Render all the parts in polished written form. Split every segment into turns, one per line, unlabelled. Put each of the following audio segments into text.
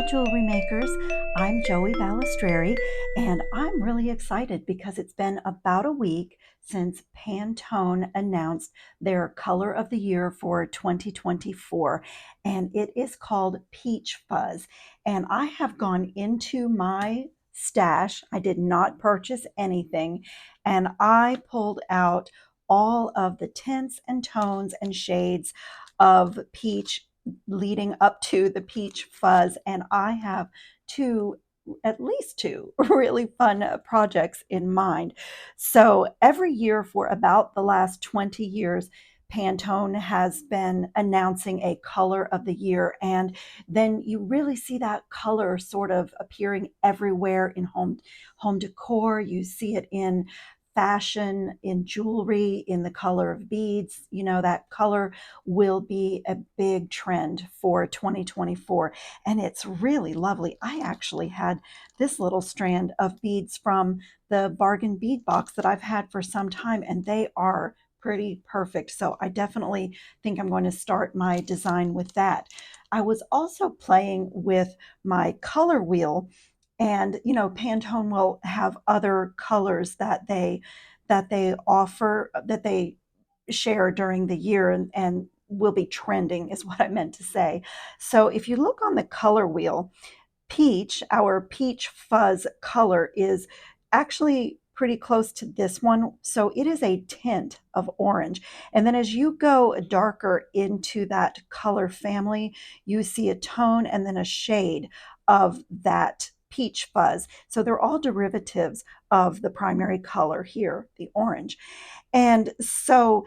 jewelry makers. I'm Joey Balistreri, and I'm really excited because it's been about a week since Pantone announced their color of the year for 2024, and it is called Peach Fuzz. And I have gone into my stash. I did not purchase anything, and I pulled out all of the tints and tones and shades of peach leading up to the Peach Fuzz, and I have at least two really fun projects in mind. So every year for about the last 20 years, Pantone has been announcing a color of the year, and then you really see that color sort of appearing everywhere in home decor. You see it in fashion, in jewelry, in the color of beads. You know, that color will be a big trend for 2024, and it's really lovely. I actually had this little strand of beads from the bargain bead box that I've had for some time, and they are pretty perfect. So I definitely think I'm going to start my design with that. I was also playing with my color wheel, and Pantone will have other colors that they offer, that they share during the year, and will be trending is what I meant to say. So if you look on the color wheel, peach, our peach fuzz color, is actually pretty close to this one. So it is a tint of orange. And then as you go darker into that color family, you see a tone and then a shade of that peach fuzz. So they're all derivatives of the primary color here, the orange. And so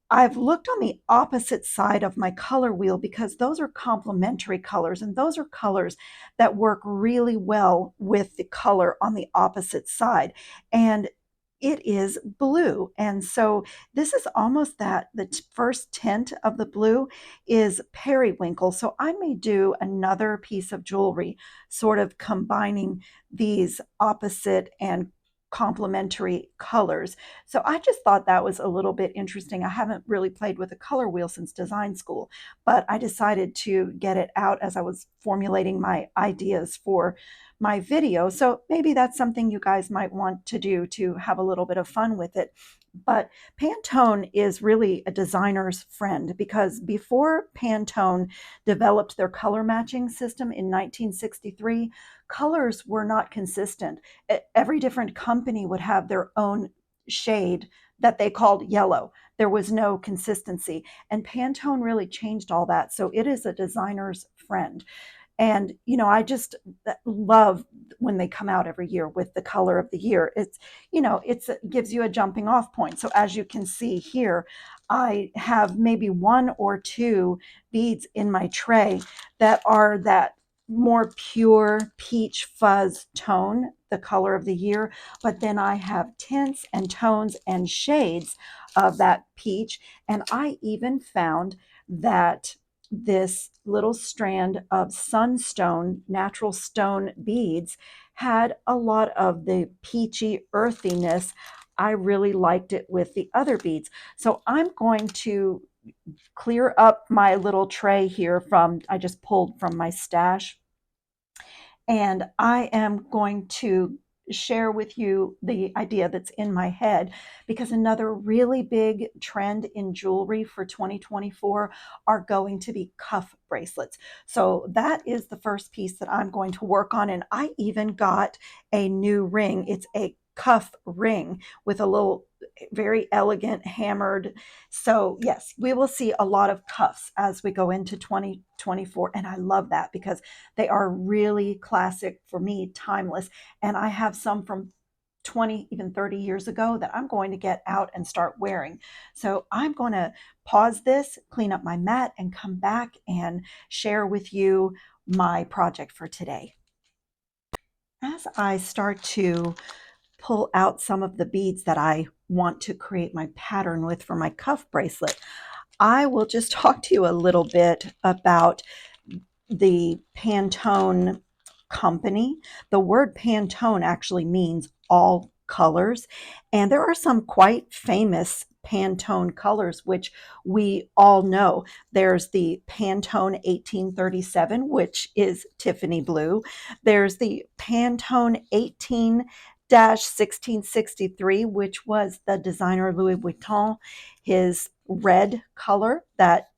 I've looked on the opposite side of my color wheel because those are complementary colors, and those are colors that work really well with the color on the opposite side. And it is blue. And so this is almost that the first tint of the blue is periwinkle. So I may do another piece of jewelry sort of combining these opposite and complementary colors. So I just thought that was a little bit interesting. I haven't really played with a color wheel since design school, but I decided to get it out as I was formulating my ideas for my video. So maybe that's something you guys might want to do to have a little bit of fun with it. But Pantone is really a designer's friend, because before Pantone developed their color matching system in 1963, colors were not consistent. Every different company would have their own shade that they called yellow. There was no consistency. And Pantone really changed all that. So it is a designer's friend. And, I just love when they come out every year with the color of the year. It gives you a jumping off point. So as you can see here, I have maybe one or two beads in my tray that are that more pure peach fuzz tone, the color of the year. But then I have tints and tones and shades of that peach. And I even found that this little strand of sunstone, natural stone beads, had a lot of the peachy earthiness. I really liked it with the other beads. So I'm going to clear up my little tray here I just pulled from my stash. And I am going to share with you the idea that's in my head, because another really big trend in jewelry for 2024 are going to be cuff bracelets. So that is the first piece that I'm going to work on. And I even got a new ring. It's a cuff ring with a little very elegant hammered. So yes, we will see a lot of cuffs as we go into 2024. And I love that because they are really classic, for me, timeless. And I have some from 20, even 30 years ago that I'm going to get out and start wearing. So I'm going to pause this, clean up my mat, and come back and share with you my project for today. As I start to pull out some of the beads that I want to create my pattern with for my cuff bracelet, I will just talk to you a little bit about the Pantone company. The word Pantone actually means all colors, and there are some quite famous Pantone colors, which we all know. There's the Pantone 1837, which is Tiffany blue. There's the Pantone 18-1663, which was the designer Louis Vuitton, his red color that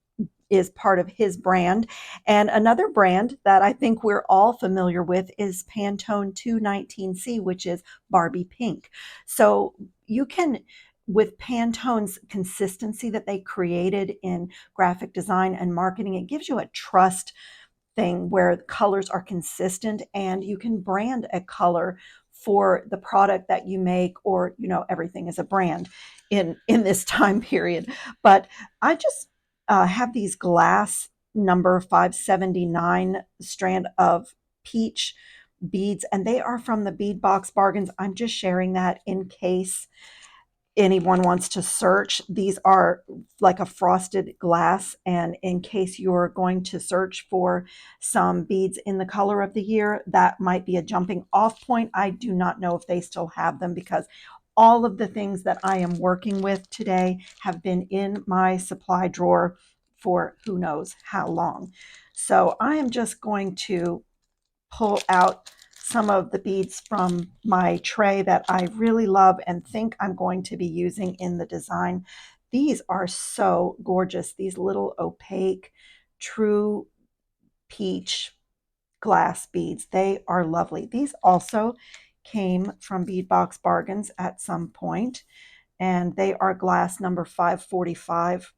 is part of his brand. And another brand that I think we're all familiar with is Pantone 219C, which is Barbie pink. So you can, with Pantone's consistency that they created in graphic design and marketing, it gives you a trust thing where colors are consistent and you can brand a color for the product that you make, or everything is a brand in this time period. But I just have these glass number 579 strand of peach beads, and they are from the Bead Box Bargains. I'm just sharing that in case anyone wants to search. These are like a frosted glass, and in case you're going to search for some beads in the color of the year, that might be a jumping off point. I do not know if they still have them, because all of the things that I am working with today have been in my supply drawer for who knows how long. So I am just going to pull out some of the beads from my tray that I really love and think I'm going to be using in the design. These are so gorgeous. These little opaque, true peach glass beads. They are lovely. These also came from Bead Box Bargains at some point, and they are glass number 545.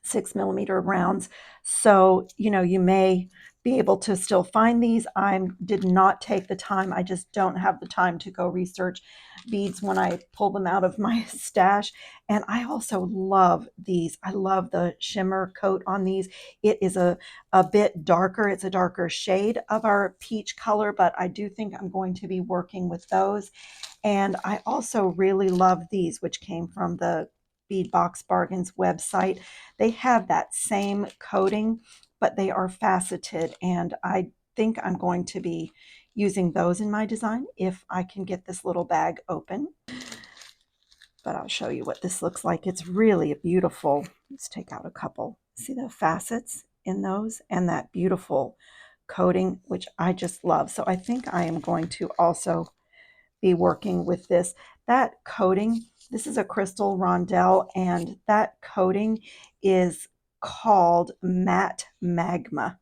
6 millimeter rounds. So, you may be able to still find these. I did not take the time. I just don't have the time to go research beads when I pull them out of my stash. And I also love these. I love the shimmer coat on these. It is a bit darker. It's a darker shade of our peach color, but I do think I'm going to be working with those. And I also really love these, which came from the Bead Box Bargains website. They have that same coating, but they are faceted, and I think I'm going to be using those in my design if I can get this little bag open. But I'll show you what this looks like. It's really a beautiful. Let's take out a couple. See the facets in those and that beautiful coating, which I just love. So I think I am going to also be working with this. That coating, this is a crystal rondelle, and that coating is called Matte Magma.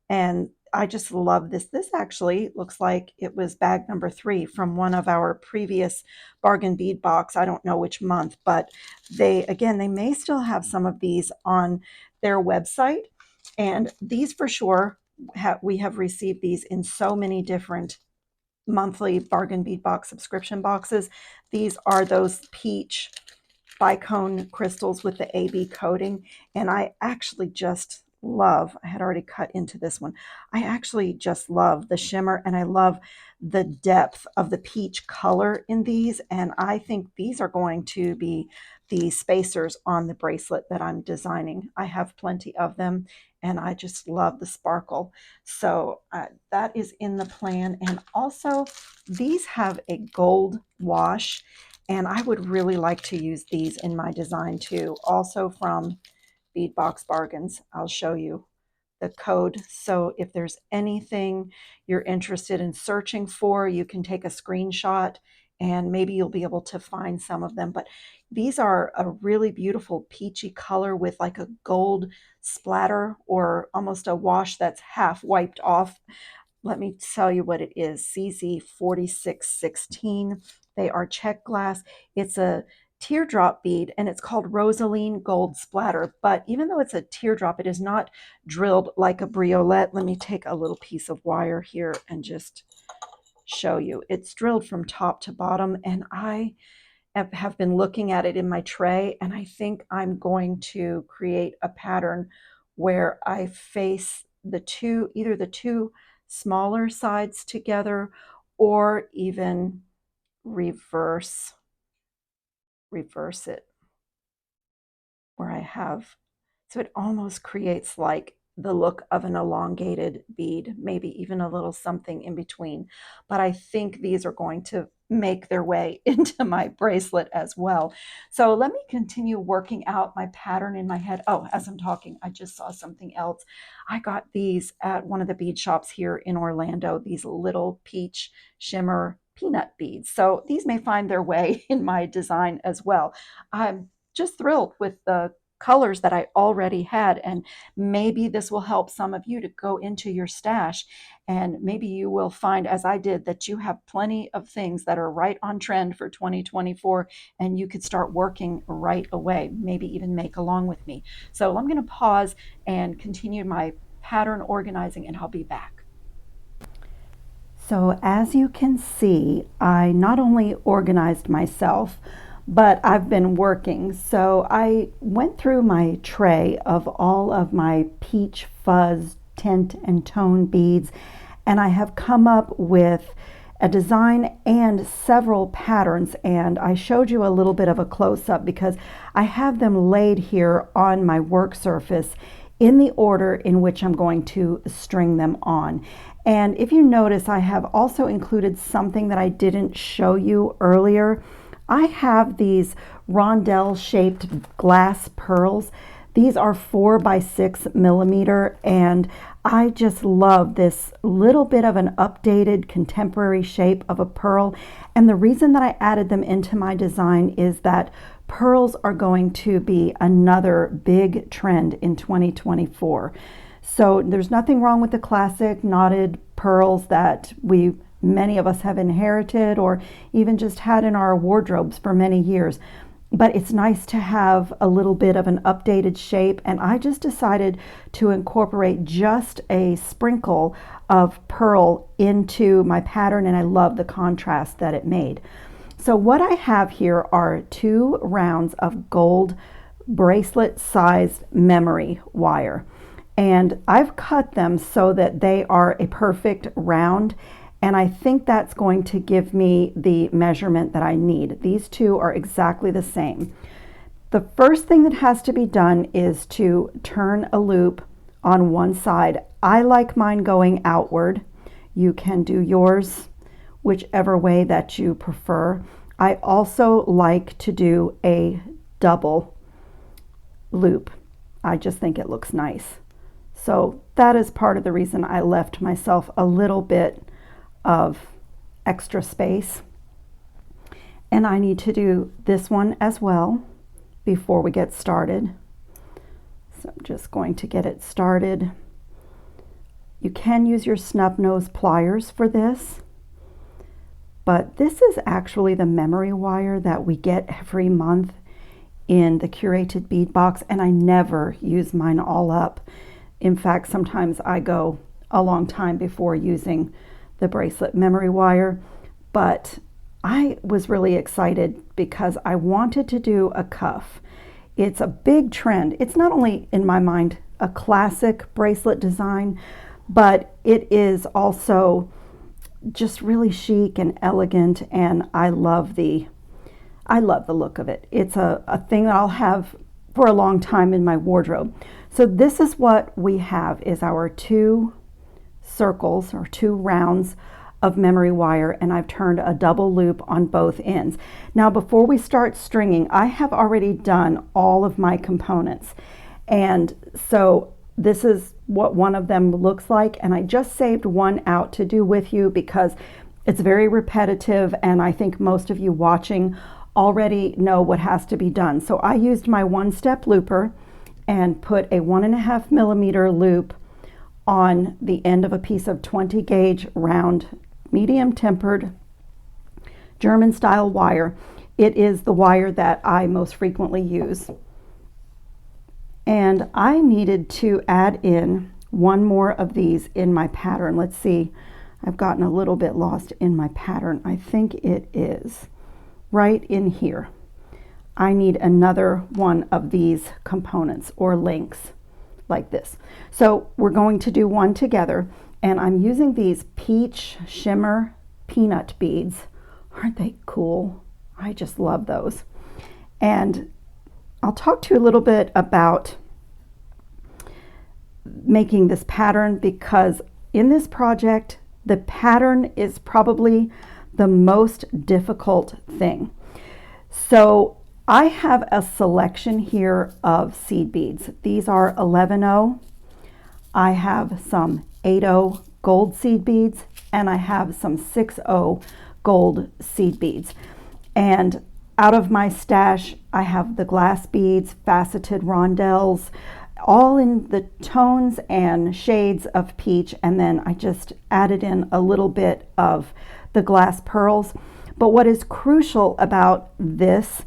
And I just love this. This actually looks like it was bag number 3 from one of our previous bargain bead box. I don't know which month, but they may still have some of these on their website. And these for sure, we have received these in so many different monthly bargain bead box subscription boxes. These are those peach bicone crystals with the AB coating, and I actually just love, I had already cut into this one, I actually just love the shimmer, and I love the depth of the peach color in these, and I think these are going to be the spacers on the bracelet that I'm designing. I have plenty of them, and I just love the sparkle. So that is in the plan. And also, these have a gold wash, and I would really like to use these in my design too. Also from Bead Box Bargains. I'll show you the code. So if there's anything you're interested in searching for, you can take a screenshot and maybe you'll be able to find some of them. But these are a really beautiful peachy color with like a gold splatter, or almost a wash that's half wiped off. Let me tell you what it is. CZ4616. They are check glass. It's a teardrop bead, and it's called Rosaline Gold Splatter. But even though it's a teardrop, it is not drilled like a briolette. Let me take a little piece of wire here and just show you. It's drilled from top to bottom, and I have been looking at it in my tray, and I think I'm going to create a pattern where I face either the two smaller sides together, or even reverse it, where I have, so it almost creates like the look of an elongated bead, maybe even a little something in between. But I think these are going to make their way into my bracelet as well. So let me continue working out my pattern in my head. Oh, as I'm talking, I just saw something else. I got these at one of the bead shops here in Orlando, these little peach shimmer peanut beads. So these may find their way in my design as well. I'm just thrilled with the colors that I already had, and maybe this will help some of you to go into your stash, and maybe you will find, as I did, that you have plenty of things that are right on trend for 2024, and you could start working right away, maybe even make along with me. So I'm going to pause and continue my pattern organizing, and I'll be back. So as you can see, I not only organized myself, but I've been working. So I went through my tray of all of my peach fuzz tint and tone beads, and I have come up with a design and several patterns, and I showed you a little bit of a close-up because I have them laid here on my work surface in the order in which I'm going to string them on. And if you notice, I have also included something that I didn't show you earlier. I have these rondelle shaped glass pearls. These are 4 by 6 millimeter, and I just love this little bit of an updated contemporary shape of a pearl. And the reason that I added them into my design is that pearls are going to be another big trend in 2024. So there's nothing wrong with the classic knotted pearls that many of us have inherited or even just had in our wardrobes for many years. But it's nice to have a little bit of an updated shape, and I just decided to incorporate just a sprinkle of pearl into my pattern, and I love the contrast that it made. So what I have here are 2 rounds of gold bracelet sized memory wire, and I've cut them so that they are a perfect round, and I think that's going to give me the measurement that I need. These 2 are exactly the same. The first thing that has to be done is to turn a loop on one side. I like mine going outward. You can do yours whichever way that you prefer. I also like to do a double loop. I just think it looks nice. So that is part of the reason I left myself a little bit of extra space. And I need to do this one as well before we get started. So I'm just going to get it started. You can use your snub nose pliers for this, but this is actually the memory wire that we get every month in the curated bead box, and I never use mine all up. In fact, sometimes I go a long time before using the bracelet memory wire, but I was really excited because I wanted to do a cuff. It's a big trend. It's not only, in my mind, a classic bracelet design, but it is also just really chic and elegant, and I love the look of it. It's a thing that I'll have for a long time in my wardrobe. So this is what we have, is our 2 circles or 2 rounds of memory wire, and I've turned a double loop on both ends. Now before we start stringing, I have already done all of my components, and so this is what one of them looks like, and I just saved one out to do with you because it's very repetitive, and I think most of you watching already know what has to be done. So I used my 1-step looper and put a 1.5 millimeter loop on the end of a piece of 20 gauge round medium tempered German style wire. It is the wire that I most frequently use. And I needed to add in one more of these in my pattern. Let's see, I've gotten a little bit lost in my pattern. I think it is right in here. I need another one of these components or links like this. So we're going to do one together, and I'm using these peach shimmer peanut beads. Aren't they cool? I just love those. And I'll talk to you a little bit about making this pattern because in this project, the pattern is probably the most difficult thing. So I have a selection here of seed beads. These are 11-0. I have some 8-0 gold seed beads, and I have some 6-0 gold seed beads. And out of my stash, I have the glass beads, faceted rondelles, all in the tones and shades of peach, and then I just added in a little bit of the glass pearls. But what is crucial about this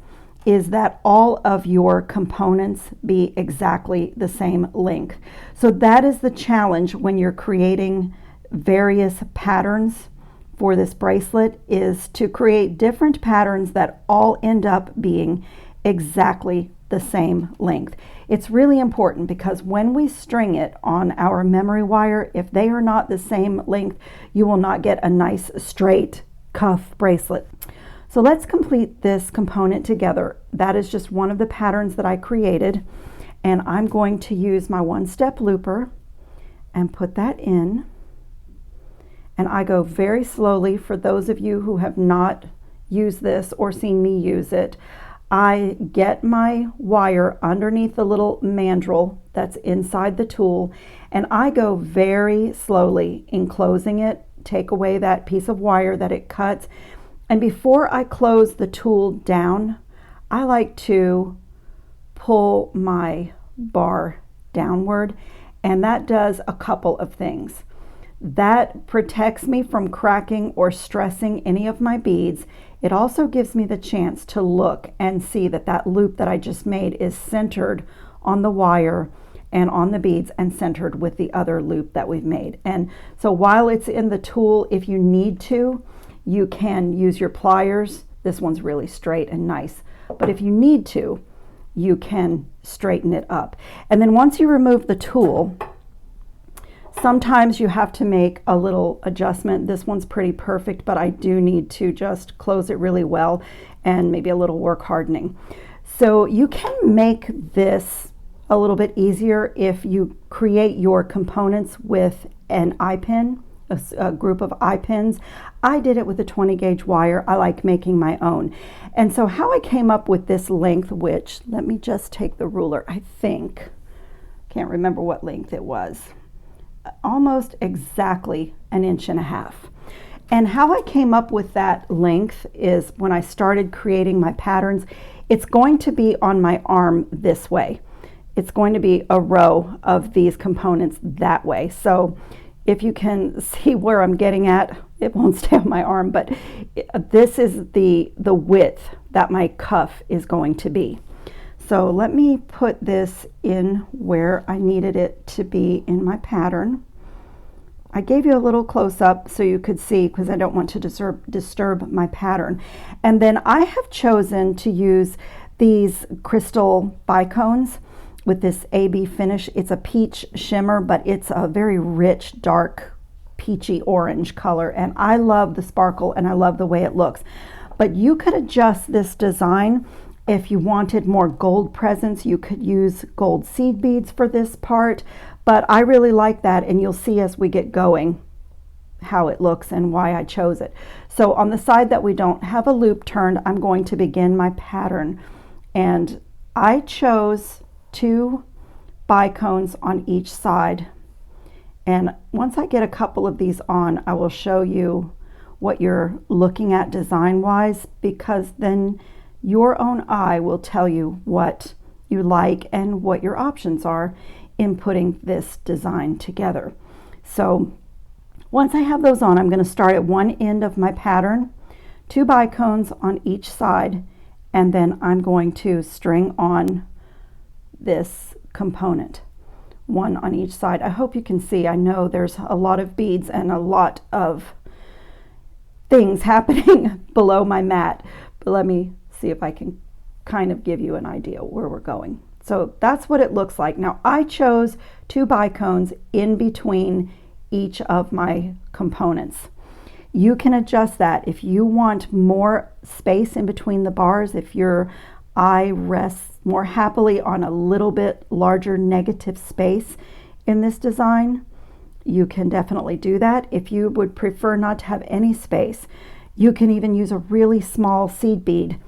is that all of your components be exactly the same length. So that is the challenge when you're creating various patterns for this bracelet, is to create different patterns that all end up being exactly the same length. It's really important because when we string it on our memory wire, if they are not the same length, you will not get a nice straight cuff bracelet. So let's complete this component together. That is just one of the patterns that I created, and I'm going to use my one-step looper and put that in. And I go very slowly. For those of you who have not used this or seen me use it, I get my wire underneath the little mandrel that's inside the tool, and I go very slowly in closing it, take away that piece of wire that it cuts. And before I close the tool down, I like to pull my bar downward, and that does a couple of things. That protects me from cracking or stressing any of my beads. It also gives me the chance to look and see that that loop that I just made is centered on the wire and on the beads and centered with the other loop that we've made. And so while it's in the tool, if you need to, you can use your pliers. This one's really straight and nice, but if you need to, you can straighten it up. And then once you remove the tool, sometimes you have to make a little adjustment. This one's pretty perfect, but I do need to just close it really well and maybe a little work hardening. So you can make this a little bit easier if you create your components with an eye pin, a group of eye pins. I did it with a 20 gauge wire. I like making my own. And so how I came up with this length, which, let me just take the ruler, I think, can't remember what length it was, almost exactly 1.5 inches. And how I came up with that length is when I started creating my patterns, it's going to be on my arm this way. It's going to be a row of these components that way. So if you can see where I'm getting at, it won't stay on my arm, but this is the width that my cuff is going to be. So let me put this in where I needed it to be in my pattern. I gave you a little close-up so you could see, because I don't want to disturb my pattern. And then I have chosen to use these crystal bicones with this AB finish. It's a peach shimmer, but it's a very rich, dark, peachy orange color. And I love the sparkle and I love the way it looks. But you could adjust this design. If you wanted more gold presence, you could use gold seed beads for this part. But I really like that, and you'll see as we get going how it looks and why I chose it. So on the side that we don't have a loop turned, I'm going to begin my pattern. And I chose 2 bicones on each side. And once I get a couple of these on, I will show you what you're looking at design-wise, because then your own eye will tell you what you like and what your options are in putting this design together. So once I have those on, I'm going to start at one end of my pattern, 2 bicones on each side, and then I'm going to string on this component, 1 on each side. I hope you can see. I know there's a lot of beads and a lot of things happening below my mat, but let me see if I can kind of give you an idea where we're going. So that's what it looks like. Now I chose 2 bicones in between each of my components. You can adjust that if you want more space in between the bars, if your eye rests more happily on a little bit larger negative space in this design, you can definitely do that. If you would prefer not to have any space, you can even use a really small seed bead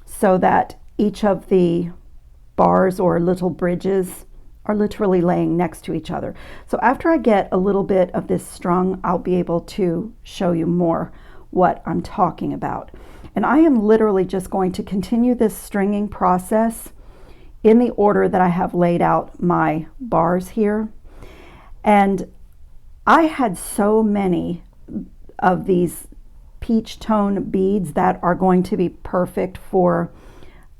so that each of the bars or little bridges are literally laying next to each other. So after I get a little bit of this strung, I'll be able to show you more what I'm talking about. And I am literally just going to continue this stringing process in the order that I have laid out my bars here. And I had so many of these peach tone beads that are going to be perfect for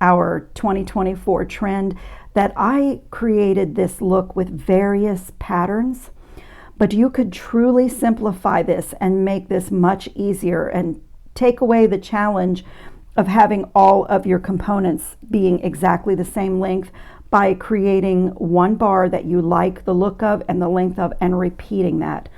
our 2024 trend that I created this look with various patterns. But you could truly simplify this and make this much easier and take away the challenge of having all of your components being exactly the same length by creating one bar that you like the look of and the length of and repeating that.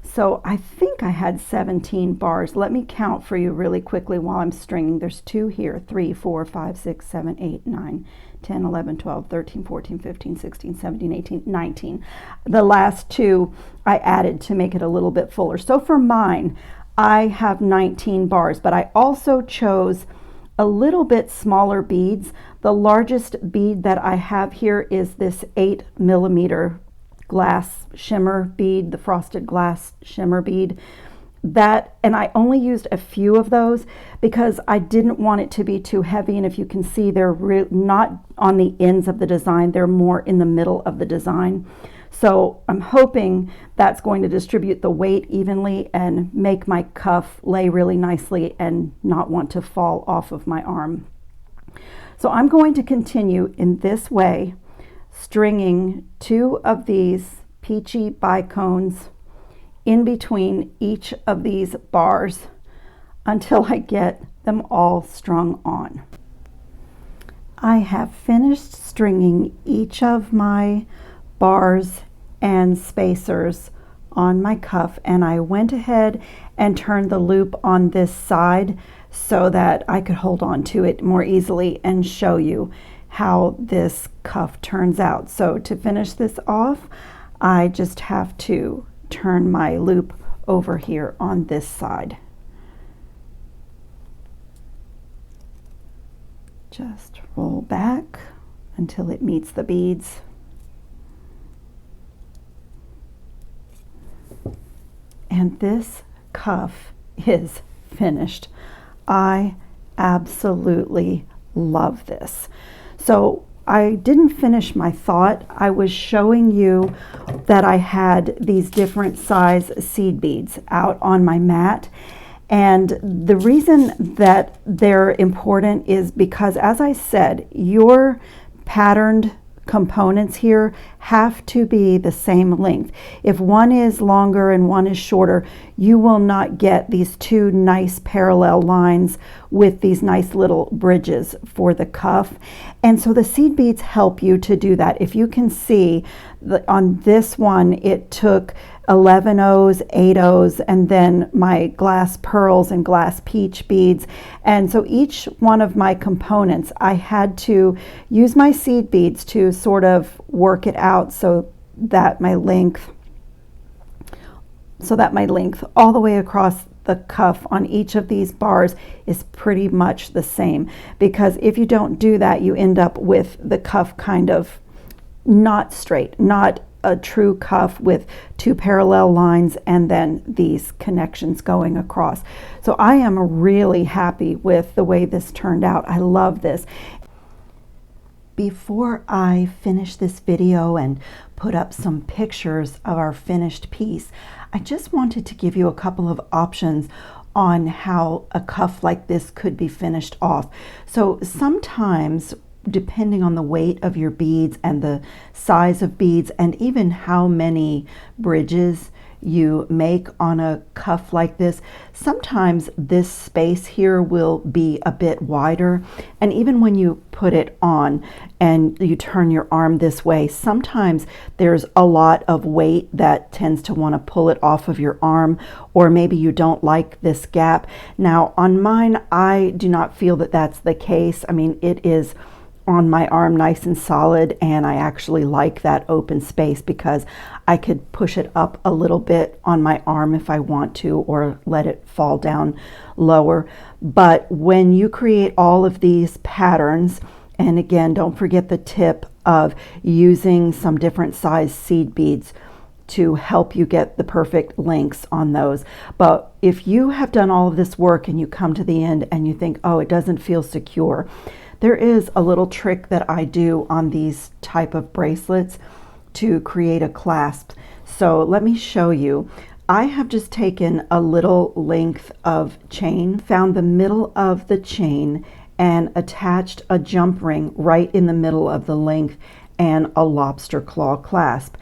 So I think I had 17 bars. Let me count for you really quickly while I'm stringing. There's 2 here, 3, 4, 5, 6, 7, 8, 9, 10, 11, 12, 13, 14, 15, 16, 17, 18, 19. The last 2 I added to make it a little bit fuller. So for mine, I have 19 bars, but I also chose a little bit smaller beads. The largest bead that I have here is this 8mm glass shimmer bead, the frosted glass shimmer bead. And I only used a few of those because I didn't want it to be too heavy. And if you can see, they're not on the ends of the design, they're more in the middle of the design. So I'm hoping that's going to distribute the weight evenly and make my cuff lay really nicely and not want to fall off of my arm. So I'm going to continue in this way, stringing 2 of these peachy bicones in between each of these bars until I get them all strung on. I have finished stringing each of my bars and spacers on my cuff, and I went ahead and turned the loop on this side so that I could hold on to it more easily and show you how this cuff turns out. So to finish this off, I just have to turn my loop over here on this side. Just roll back until it meets the beads. And this cuff is finished. I absolutely love this. So I didn't finish my thought. I was showing you that I had these different size seed beads out on my mat. And the reason that they're important is because, as I said, your patterned components here have to be the same length. If one is longer and one is shorter, you will not get these 2 nice parallel lines with these nice little bridges for the cuff. And so the seed beads help you to do that. If you can see on this one, it took 11 O's, 8 O's, and then my glass pearls and glass peach beads. And so each one of my components, I had to use my seed beads to sort of work it out so that my length all the way across the cuff on each of these bars is pretty much the same. Because if you don't do that, you end up with the cuff kind of not straight, not a true cuff with 2 parallel lines and then these connections going across. So I am really happy with the way this turned out. I love this. Before I finish this video and put up some pictures of our finished piece, I just wanted to give you a couple of options on how a cuff like this could be finished off. So sometimes, depending on the weight of your beads and the size of beads and even how many bridges you make on a cuff like this, sometimes this space here will be a bit wider. And even when you put it on and you turn your arm this way, sometimes there's a lot of weight that tends to want to pull it off of your arm, or maybe you don't like this gap. Now on mine, I do not feel that that's the case. I mean, it is on my arm nice and solid, and I actually like that open space because I could push it up a little bit on my arm if I want to, or let it fall down lower. But when you create all of these patterns, and again, don't forget the tip of using some different size seed beads to help you get the perfect lengths on those. But if you have done all of this work and you come to the end and you think, oh, it doesn't feel secure, there is a little trick that I do on these type of bracelets to create a clasp. So let me show you. I have just taken a little length of chain, found the middle of the chain, and attached a jump ring right in the middle of the length and a lobster claw clasp.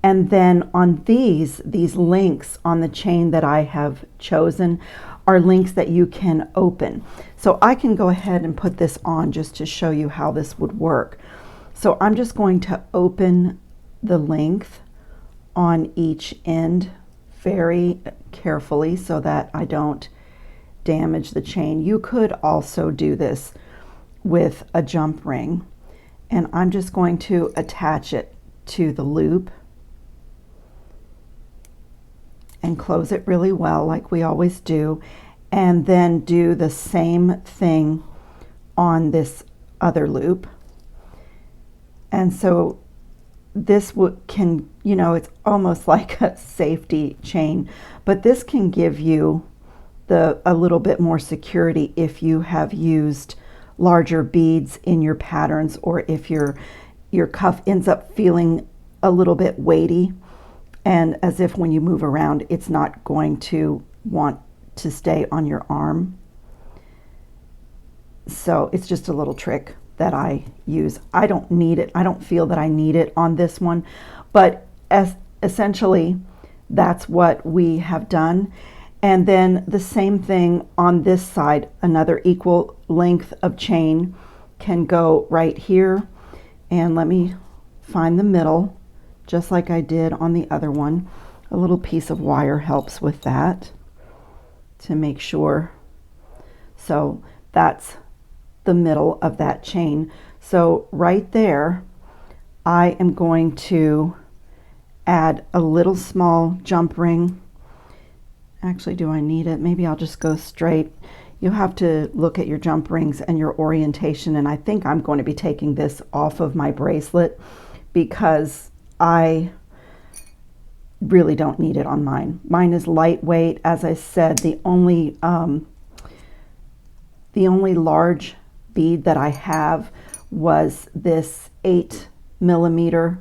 And then on these links on the chain that I have chosen are links that you can open. So I can go ahead and put this on just to show you how this would work. So I'm just going to open the length on each end very carefully so that I don't damage the chain. You could also do this with a jump ring, and I'm just going to attach it to the loop and close it really well like we always do, and then do the same thing on this other loop. And so this can, you know, it's almost like a safety chain, but this can give you a little bit more security if you have used larger beads in your patterns, or if your cuff ends up feeling a little bit weighty, and as if when you move around it's not going to want to stay on your arm. So it's just a little trick that I use. I don't need it. I don't feel that I need it on this one, but essentially that's what we have done. And then the same thing on this side, another equal length of chain can go right here. And let me find the middle, just like I did on the other one. A little piece of wire helps with that to make sure. So that's the middle of that chain. So right there, I am going to add a little small jump ring. Actually, do I need it? Maybe I'll just go straight. You have to look at your jump rings and your orientation, and I think I'm going to be taking this off of my bracelet because I really don't need it on mine. Mine is lightweight. As I said, the only large bead that I have was this 8mm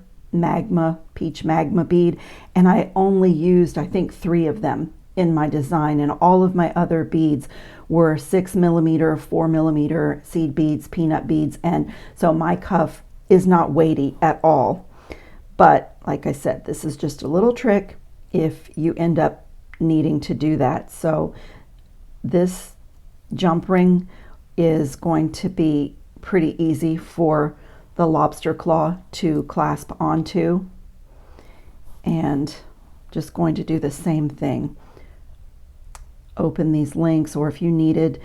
peach magma bead, and I only used, I think, 3 of them in my design, and all of my other beads were 6mm, 4mm seed beads, peanut beads, and so my cuff is not weighty at all. But like I said, this is just a little trick if you end up needing to do that. So this jump ring is going to be pretty easy for the lobster claw to clasp onto, and just going to do the same thing. Open these links, or if you needed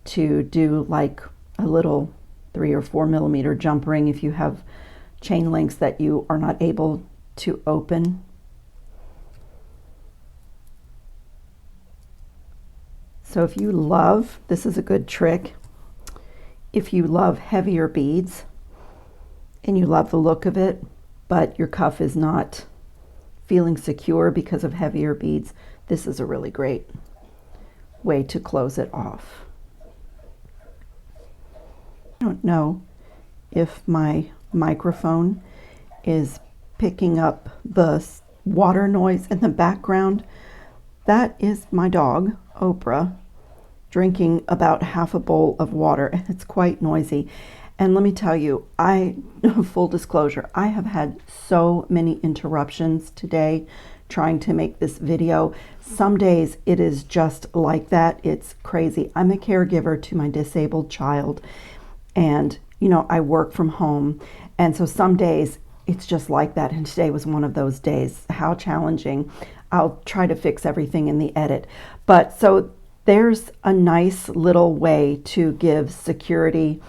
to do like a little 3 or 4mm jump ring if you have chain links that you are not able to open. So if you love, this is a good trick, if you love heavier beads and you love the look of it, but your cuff is not feeling secure because of heavier beads, this is a really great way to close it off. I don't know if my microphone is picking up the water noise in the background. That is my dog, Oprah, drinking about half a bowl of water, and it's quite noisy. And let me tell you, full disclosure, I have had so many interruptions today trying to make this video. Some days it is just like that. It's crazy. I'm a caregiver to my disabled child, and you know, I work from home, and so some days it's just like that, and today was one of those days. How challenging. I'll try to fix everything in the edit. But so there's a nice little way to give security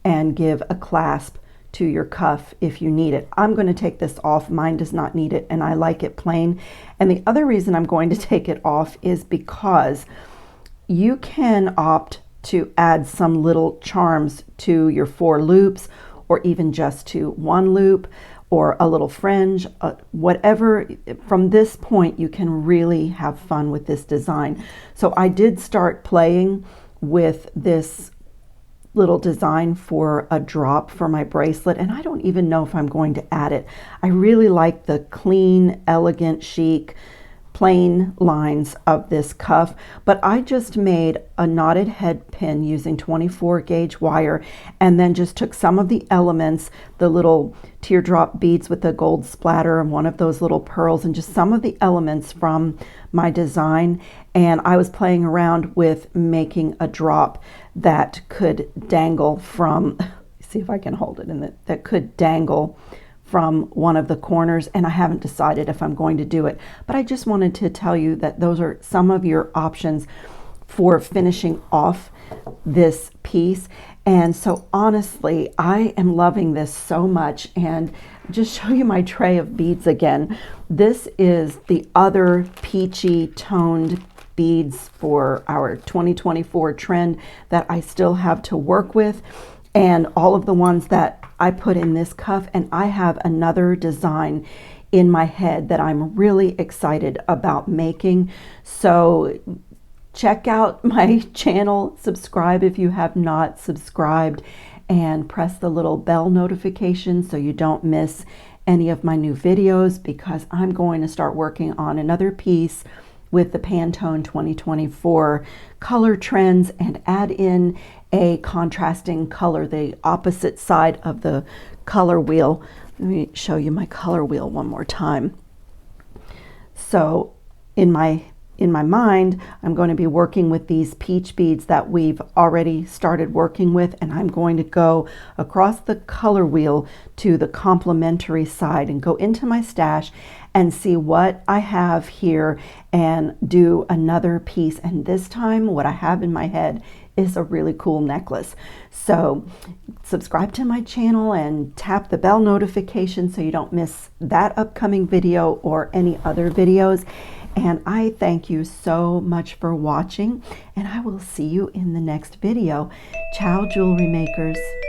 and give a clasp to your cuff if you need it. I'm going to take this off. Mine does not need it, and I like it plain. And the other reason I'm going to take it off is because you can opt to add some little charms to your 4 loops, or even just to 1 loop, or a little fringe, whatever. From this point, you can really have fun with this design. So I did start playing with this little design for a drop for my bracelet, and I don't even know if I'm going to add it. I really like the clean, elegant, chic, plain lines of this cuff, but I just made a knotted head pin using 24 gauge wire, and then just took some of the elements, the little teardrop beads with the gold splatter and one of those little pearls, and just some of the elements from my design, and I was playing around with making a drop that could dangle from, see if I can hold it, and that could dangle from one of the corners, and I haven't decided if I'm going to do it, but I just wanted to tell you that those are some of your options for finishing off this piece. And so honestly, I am loving this so much. And just show you my tray of beads again. This is the other peachy toned beads for our 2024 trend that I still have to work with, and all of the ones that I put in this cuff. And I have another design in my head that I'm really excited about making. So check out my channel, subscribe if you have not subscribed, and press the little bell notification so you don't miss any of my new videos, because I'm going to start working on another piece with the Pantone 2024 color trends, and add in a contrasting color, the opposite side of the color wheel. Let me show you my color wheel one more time. So in my mind, I'm going to be working with these peach beads that we've already started working with, and I'm going to go across the color wheel to the complementary side and go into my stash and see what I have here and do another piece. And this time what I have in my head is a really cool necklace. So subscribe to my channel and tap the bell notification so you don't miss that upcoming video or any other videos. And I thank you so much for watching, and I will see you in the next video. Ciao, jewelry makers.